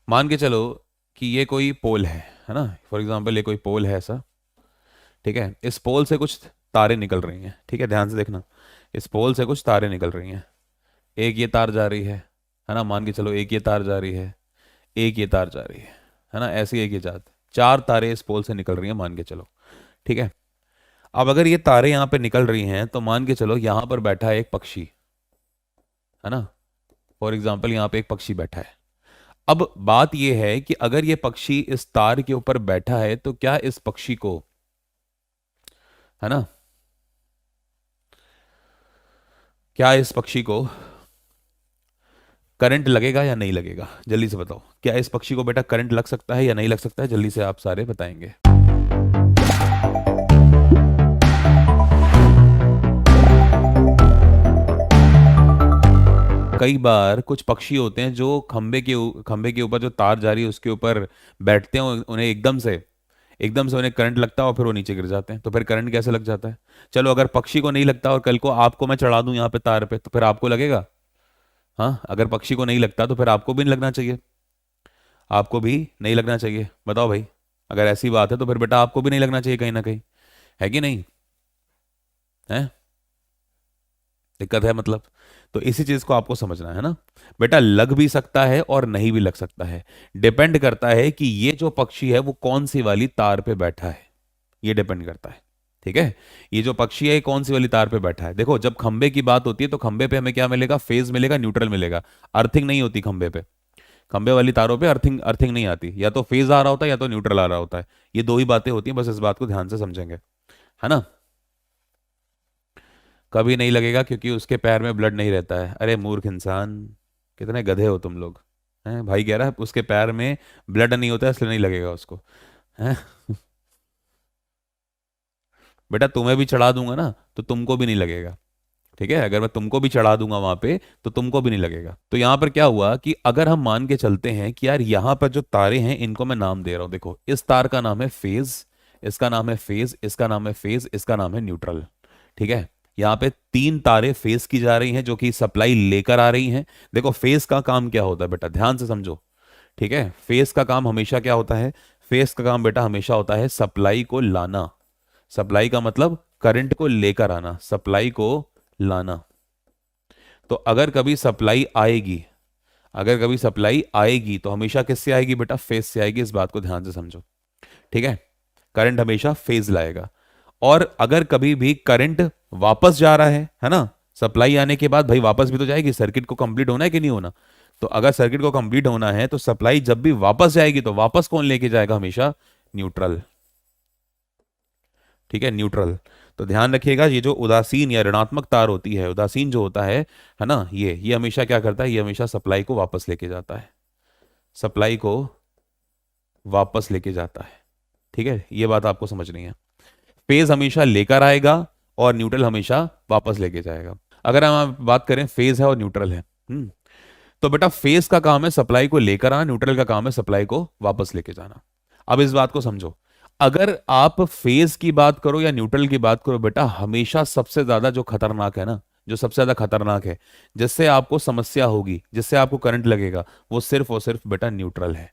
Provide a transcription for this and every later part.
मान के चलो कि ये कोई पोल है ना, फॉर एग्जांपल ये कोई पोल है ऐसा। ठीक है, इस पोल से कुछ तारे निकल रही हैं, ठीक है, ध्यान से देखना। इस पोल से कुछ तारे निकल रही हैं। एक ये तार जा रही है ना, मान के चलो एक ये तार जा रही है, एक ये तार जा रही है ना, ऐसे एक ये जात, चार तारे इस पोल से निकल रही हैं मान के चलो। ठीक है, अब अगर ये तारे यहाँ पे निकल रही हैं तो मान के चलो यहाँ पर बैठा है एक पक्षी, है ना, फॉर एग्जाम्पल यहाँ पे एक पक्षी बैठा है। अब बात यह है कि अगर ये पक्षी इस तार के ऊपर बैठा है तो क्या इस पक्षी को, है ना, क्या इस पक्षी को करंट लगेगा या नहीं लगेगा? जल्दी से बताओ, क्या इस पक्षी को बेटा करंट लग सकता है या नहीं लग सकता है? जल्दी से आप सारे बताएंगे। कई बार कुछ पक्षी होते हैं जो खंबे के ऊपर जो तार जा रही है उसके ऊपर बैठते हैं, उन्हें एकदम से उन्हें करंट लगता है और फिर वो नीचे गिर जाते हैं। तो फिर करंट कैसे लग जाता है? चलो अगर पक्षी को नहीं लगता और कल को आपको मैं चढ़ा दूं यहाँ पे तार पे, तो फिर आपको लगेगा? हाँ, अगर पक्षी को नहीं लगता तो फिर आपको भी नहीं लगना चाहिए, आपको भी नहीं लगना चाहिए। बताओ भाई, अगर ऐसी बात है तो फिर बेटा आपको भी नहीं लगना चाहिए कहीं ना कहीं, है कि नहीं? है, दिक्कत है मतलब। तो इसी चीज को आपको समझना है ना बेटा, लग भी सकता है और नहीं भी लग सकता है। डिपेंड करता है कि ये जो पक्षी है वो कौन सी वाली तार पे बैठा है, ये डिपेंड करता है। ठीक है, ये जो पक्षी है ये कौन सी वाली तार पे बैठा है। देखो, जब खंबे की बात होती है तो खंबे पे हमें क्या मिलेगा? फेज मिलेगा, न्यूट्रल मिलेगा। अर्थिंग नहीं होती खंबे पे, खंबे वाली तारों पे अर्थिंग अर्थिंग नहीं आती, या तो फेज आ रहा होता है या तो न्यूट्रल आ रहा होता है। ये दो ही बातें होती हैं, बस इस बात को ध्यान से समझेंगे, है ना। कभी नहीं लगेगा क्योंकि उसके पैर में ब्लड नहीं रहता है। अरे मूर्ख इंसान, कितने गधे हो तुम लोग। हैं, भाई कह रहा है उसके पैर में ब्लड नहीं होता है इसलिए नहीं लगेगा उसको। हैं, बेटा तुम्हें भी चढ़ा दूंगा ना तो तुमको भी नहीं लगेगा। ठीक है, अगर मैं तुमको भी चढ़ा दूंगा वहां पे तो तुमको भी नहीं लगेगा। तो यहां पर क्या हुआ कि अगर हम मान के चलते हैं कि यार यहां पर जो तारे हैं इनको मैं नाम दे रहा हूं, देखो इस तार का नाम है फेज, इसका नाम है फेज, इसका नाम है फेज, इसका नाम है न्यूट्रल। ठीक है, यहाँ पे तीन तारे फेज की जा रही हैं जो कि सप्लाई लेकर आ रही हैं। देखो फेज का काम क्या होता है बेटा, ध्यान से समझो। ठीक है, फेज का काम हमेशा क्या होता है? फेज का काम बेटा हमेशा होता है सप्लाई को लाना। सप्लाई का मतलब करंट को लेकर आना, सप्लाई को लाना। तो अगर कभी सप्लाई आएगी, अगर कभी सप्लाई आएगी तो हमेशा किससे आएगी बेटा? फेज से आएगी, इस बात को ध्यान से समझो। ठीक है, करंट हमेशा फेज लाएगा। और अगर कभी भी करंट वापस जा रहा है ना, सप्लाई आने के बाद भाई वापस भी तो जाएगी, सर्किट को कंप्लीट होना है कि नहीं होना? तो अगर सर्किट को कंप्लीट होना है तो सप्लाई जब भी वापस जाएगी तो वापस कौन लेके जाएगा? हमेशा न्यूट्रल। ठीक है, न्यूट्रल। तो ध्यान रखिएगा, ये जो उदासीन या ऋणात्मक तार होती है, उदासीन जो होता है ना, ये हमेशा क्या करता है? ये हमेशा सप्लाई को वापस लेके जाता है, सप्लाई को वापस लेके जाता है। ठीक है, ये बात आपको समझनी है। फेज हमेशा लेकर आएगा और न्यूट्रल हमेशा वापस लेके जाएगा। अगर हम बात करें फेज है और न्यूट्रल है, तो बेटा फेज का काम है सप्लाई को लेकर आना, न्यूट्रल का काम है सप्लाई को वापस लेके जाना। अब इस बात को समझो, अगर आप फेज की बात करो या न्यूट्रल की बात करो बेटा, हमेशा सबसे ज्यादा जो खतरनाक है ना, जो सबसे ज्यादा खतरनाक है, जिससे आपको समस्या होगी, जिससे आपको करंट लगेगा, वो सिर्फ और सिर्फ बेटा न्यूट्रल है।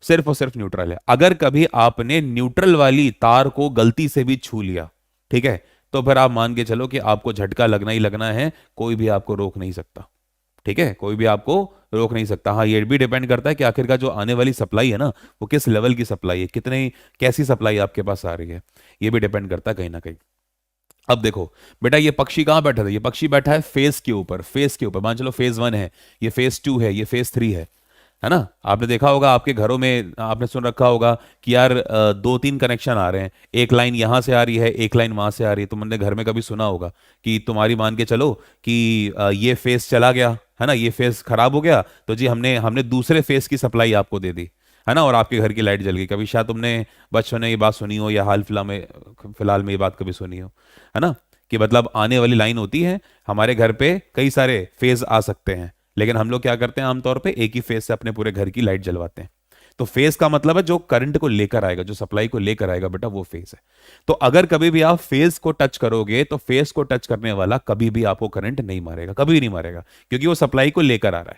सिर्फ और सिर्फ न्यूट्रल है। अगर कभी आपने न्यूट्रल वाली तार को गलती से भी छू लिया, ठीक है, तो फिर आप मान के चलो कि आपको झटका लगना ही लगना है, कोई भी आपको रोक नहीं सकता। ठीक है, कोई भी आपको रोक नहीं सकता। हाँ, ये भी डिपेंड करता है कि आखिरकार जो आने वाली सप्लाई है ना, वो किस लेवल की सप्लाई है, कितने कैसी सप्लाई आपके पास आ रही है, ये भी डिपेंड करता है कहीं ना कहीं। अब देखो बेटा, ये पक्षी कहां बैठा था? ये पक्षी बैठा है फेस के ऊपर, फेस के ऊपर। मान चलो फेज 1 है, ये फेज 2 है, ये फेज 3 है ना। आपने देखा होगा आपके घरों में, आपने सुन रखा होगा कि यार दो तीन कनेक्शन आ रहे हैं, एक लाइन यहां से आ रही है, एक लाइन वहां से आ रही है। तुमने घर में कभी सुना होगा कि तुम्हारी मान के चलो कि ये फेस चला गया, है ना, ये फेस खराब हो गया, तो जी हमने हमने दूसरे फेस की सप्लाई आपको दे दी, है ना, और आपके घर की लाइट जल गई। कभी शायद तुमने बचपन में ये बात सुनी हो या हाल फिलहाल में ये बात कभी सुनी हो, है ना, कि मतलब आने वाली लाइन होती है, हमारे घर पे कई सारे फेज आ सकते हैं, लेकिन हम लोग क्या करते हैं आमतौर पे? एक ही फेज से अपने पूरे घर की लाइट जलवाते हैं। तो फेज का मतलब है जो करंट को लेकर आएगा, जो सप्लाई को लेकर आएगा बेटा, वो फेज है। तो अगर कभी भी आप फेज को टच करोगे तो फेज को टच करने वाला कभी भी आपको करंट नहीं मारेगा, कभी भी नहीं मारेगा, क्योंकि वो सप्लाई को लेकर आ रहा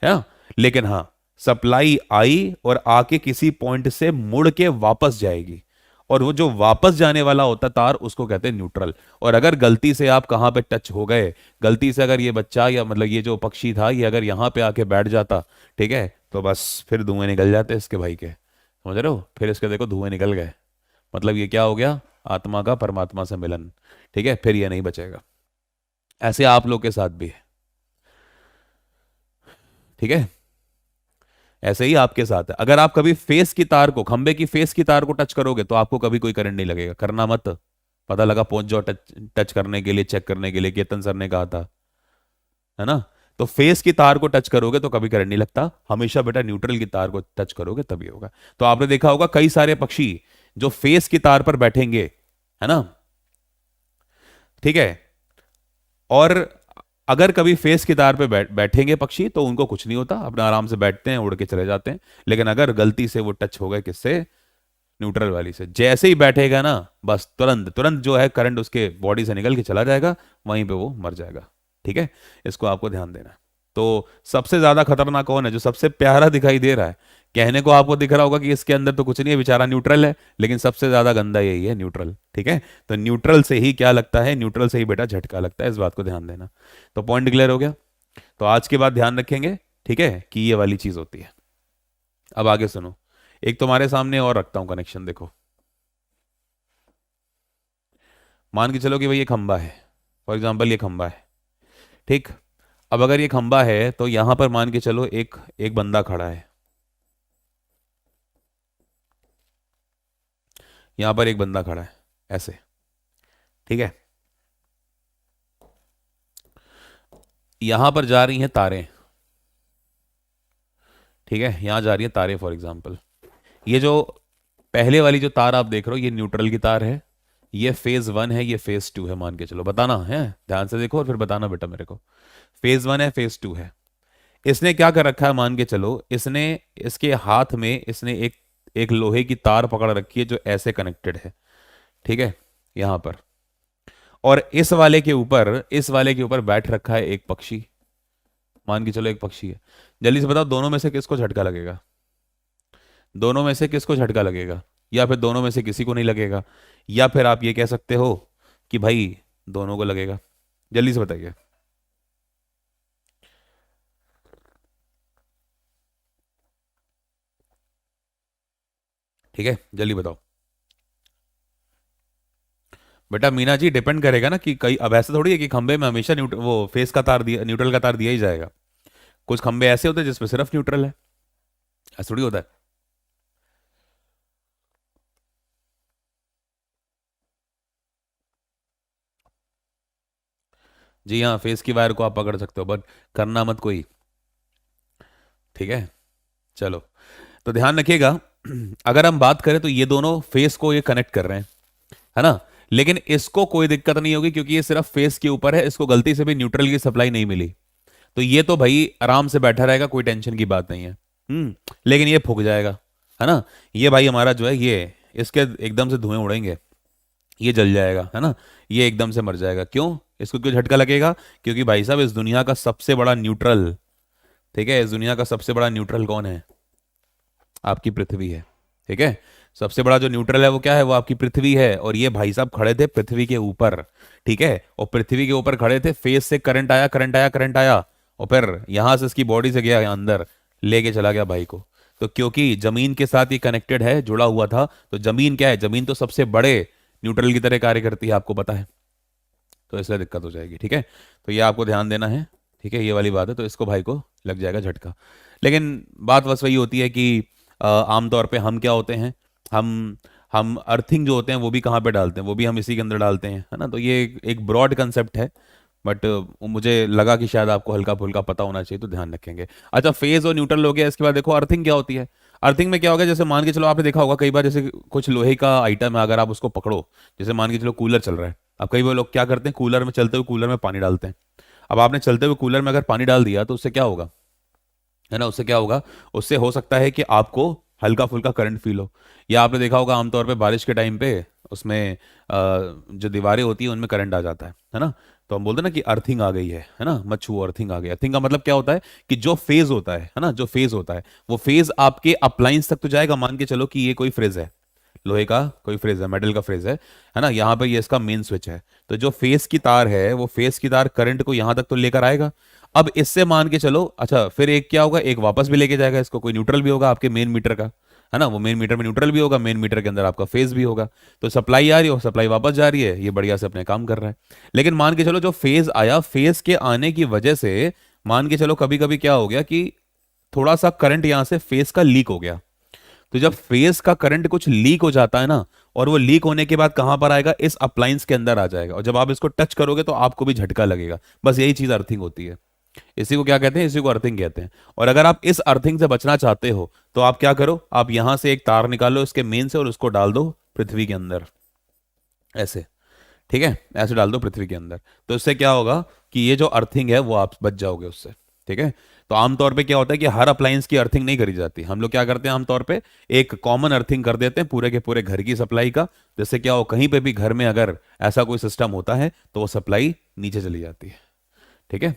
है ना। लेकिन हाँ, सप्लाई आई और आके किसी पॉइंट से मुड़ के वापस जाएगी, और वो जो वापस जाने वाला होता तार उसको कहते हैं न्यूट्रल। और अगर गलती से आप कहाँ पे टच हो गए, गलती से अगर ये बच्चा या मतलब ये जो पक्षी था ये अगर यहाँ पे आके बैठ जाता, ठीक है, तो बस फिर धुएं निकल जाते इसके भाई के, समझ रहे हो, फिर इसके देखो धुएं निकल गए, मतलब ये क्या हो गया, आत्मा का परमात्मा से मिलन, ठीक है, फिर ये नहीं बचेगा। ऐसे आप लोग के साथ भी है, ठीक है, ऐसे ही आपके साथ है। अगर आप कभी फेस की तार को, खंबे की फेस की तार को टच करोगे तो आपको कभी कोई करंट नहीं लगेगा, करना मत, पता लगा पहुंच जाओ टच टच करने के लिए, चेक करने के लिए, केतन सर ने कहा था, है ना। तो फेस की तार को टच करोगे तो कभी करंट नहीं लगता, हमेशा बेटा न्यूट्रल की तार को टच करोगे तभी होगा। तो आपने देखा होगा कई सारे पक्षी जो फेस की तार पर बैठेंगे, है ना, ठीक है, और अगर कभी फेस की तार पे बैठेंगे पक्षी तो उनको कुछ नहीं होता, अपना आराम से बैठते हैं, उड़ के चले जाते हैं। लेकिन अगर गलती से वो टच हो गए किससे, न्यूट्रल वाली से, जैसे ही बैठेगा ना बस तुरंत तुरंत जो है करंट उसके बॉडी से निकल के चला जाएगा, वहीं पे वो मर जाएगा, ठीक है, इसको आपको ध्यान देना है। तो सबसे ज्यादा खतरनाक कौन है, जो सबसे प्यारा दिखाई दे रहा है, कहने को आपको दिख रहा होगा कि इसके अंदर तो कुछ नहीं है, बेचारा न्यूट्रल है, लेकिन सबसे ज्यादा गंदा यही है, न्यूट्रल, ठीक है। तो न्यूट्रल से ही क्या लगता है, न्यूट्रल से ही बेटा झटका लगता है, इस बात को ध्यान देना। तो पॉइंट क्लियर हो गया। तो आज के बाद ध्यान रखेंगे, ठीक है, कि ये वाली चीज होती है। अब आगे सुनो, एक तुम्हारे सामने और रखता हूं कनेक्शन, देखो, मान के चलो कि भाई ये खंबा है, फॉर एग्जाम्पल ये खंबा है, ठीक। अब अगर ये खंबा है तो यहां पर मान के चलो एक एक बंदा खड़ा है, यहां पर एक बंदा खड़ा है ऐसे, ठीक है, यहां पर जा रही हैं तारें, ठीक है, यहां जा रही है तारें, फॉर एग्जाम्पल ये जो पहले वाली जो तार आप देख रहे हो ये न्यूट्रल की तार है, ये फेज 1 है, ये फेज 2 है, मान के चलो, बताना है, ध्यान से देखो और फिर बताना बेटा मेरे को, फेज 1 है, फेज 2 है। इसने क्या कर रखा है, मान के चलो इसने, इसके हाथ में इसने एक एक लोहे की तार पकड़ रखी है जो ऐसे कनेक्टेड है, ठीक है, यहां पर, और इस वाले के ऊपर, इस वाले के ऊपर बैठ रखा है एक पक्षी, मान के चलो एक पक्षी है। जल्दी से बताओ दोनों में से किसको झटका लगेगा, दोनों में से किसको झटका लगेगा, या फिर दोनों में से किसी को नहीं लगेगा, या फिर आप ये कह सकते हो कि भाई दोनों को लगेगा, जल्दी से बताइए। ठीक है, जल्दी बताओ बेटा। मीना जी डिपेंड करेगा ना कि कई, अब ऐसा थोड़ी है कि खंबे में हमेशा वो फेस का तार दिया, न्यूट्रल का तार दिया ही जाएगा। कुछ खंबे ऐसे होते हैं जिसमें सिर्फ न्यूट्रल है, ऐसा थोड़ी होता है। जी हाँ, फेस की वायर को आप पकड़ सकते हो, बट करना मत कोई, ठीक है। चलो, तो ध्यान रखिएगा, अगर हम बात करें तो ये दोनों फेस को ये कनेक्ट कर रहे हैं, है ना, लेकिन इसको कोई दिक्कत नहीं होगी क्योंकि ये सिर्फ फेस के ऊपर है, इसको गलती से भी न्यूट्रल की सप्लाई नहीं मिली, तो ये तो भाई आराम से बैठा रहेगा, कोई टेंशन की बात नहीं है। लेकिन ये फूक जाएगा, है ना, ये भाई हमारा जो है ये, इसके एकदम से धुएं उड़ेंगे, ये जल जाएगा, है ना, ये एकदम से मर जाएगा। क्यों, इसको क्यों झटका लगेगा, क्योंकि भाई साहब इस दुनिया का सबसे बड़ा न्यूट्रल, ठीक है, इस दुनिया का सबसे बड़ा न्यूट्रल कौन है, आपकी पृथ्वी है, ठीक है। सबसे बड़ा जो न्यूट्रल है वो क्या है, वो आपकी पृथ्वी है, और ये भाई साहब खड़े थे पृथ्वी के ऊपर, ठीक है, और पृथ्वी के ऊपर खड़े थे, फेस से करंट आया, करंट आया, करंट आया, और फिर यहां से इसकी बॉडी से गया अंदर, लेके चला गया भाई को। तो क्योंकि जमीन के साथ ये कनेक्टेड है, जुड़ा हुआ था, तो जमीन क्या है, जमीन तो सबसे बड़े न्यूट्रल की तरह कार्य करती है, आपको पता है, तो इसलिए दिक्कत हो जाएगी, ठीक है। तो ये आपको ध्यान देना है, ठीक है, ये वाली बात है, तो इसको भाई को लग जाएगा झटका। लेकिन बात बस वही होती है कि आमतौर पे हम क्या होते हैं, हम अर्थिंग जो होते हैं वो भी कहाँ पे डालते हैं, वो भी हम इसी के अंदर डालते हैं, है ना। तो ये एक ब्रॉड कंसेप्ट है, बट मुझे लगा कि शायद आपको हल्का फुल्का पता होना चाहिए, तो ध्यान रखेंगे। अच्छा, फेज और न्यूट्रल हो गया, इसके बाद देखो अर्थिंग क्या होती है। अर्थिंग में क्या होगा, जैसे मान के चलो आपने देखा होगा कई बार, जैसे कुछ लोहे का आइटम है, अगर आप उसको पकड़ो, जैसे मान के चलो कूलर चल रहा है, अब कई बार लोग क्या करते हैं, कूलर में चलते हुए कूलर में पानी डालते हैं। अब आपने चलते हुए कूलर में अगर पानी डाल दिया तो उससे क्या होगा, है ना, उससे क्या होगा, उससे हो सकता है कि आपको हल्का फुल्का करंट फील हो, या आपने देखा होगा आमतौर पे बारिश के टाइम पे उसमें जो दीवारें होती हैं उनमें करंट आ जाता है ना। तो हम बोलते हैं ना कि अर्थिंग आ गई है ना, मच्छू अर्थिंग आ गई। अर्थिंग का मतलब क्या होता है कि जो फेज होता है ना, जो फेज होता है वो फेज आपके अप्लायंस तक तो जाएगा। मान के चलो कि ये कोई फ्रिज है, लोहे का कोई फ्रिज है, मेटल का फ्रिज है ना, यहाँ पे ये इसका मेन स्विच है। तो जो फेस की तार है वो फेस की तार करंट को यहाँ तक तो लेकर आएगा। अब इससे मान के चलो, अच्छा फिर एक क्या होगा, एक वापस भी लेके जाएगा इसको, कोई न्यूट्रल भी होगा आपके मेन मीटर का, है ना, वो मेन मीटर में न्यूट्रल भी होगा, मेन मीटर के अंदर आपका फेज भी होगा। तो सप्लाई आ रही हो, सप्लाई वापस जा रही है, ये बढ़िया से अपने काम कर रहा है। लेकिन मान के चलो जो फेज आया, फेज के आने की वजह से मान के चलो कभी कभी क्या हो गया कि थोड़ा सा करंट यहां से फेस का लीक हो गया। तो जब फेस का करंट कुछ लीक हो जाता है ना, और वो लीक होने के बाद कहां पर आएगा, इस अप्लायंस के अंदर आ जाएगा, और जब आप इसको टच करोगे तो आपको भी झटका लगेगा। बस यही चीज अर्थिंग होती है। इसी को क्या कहते हैं, इसी को अर्थिंग कहते हैं। और अगर आप इस अर्थिंग से बचना चाहते हो तो आप क्या करो, आप यहां से एक तार निकालो इसके मेन से और उसको डाल दो पृथ्वी के अंदर, ऐसे, ठीक है, ऐसे डाल दो पृथ्वी के अंदर। तो इससे क्या होगा कि ये जो अर्थिंग है वो आप बच जाओगे उससे, ठीक है। तो आमतौर पे क्या होता है कि हर अप्लायंस की अर्थिंग नहीं करी जाती। हम लोग क्या करते हैं आमतौर पे, एक कॉमन अर्थिंग कर देते हैं पूरे के पूरे घर की सप्लाई का। जिससे क्या हो, कहीं पे भी घर में अगर ऐसा कोई सिस्टम होता है तो वो सप्लाई नीचे चली जाती है, ठीक है।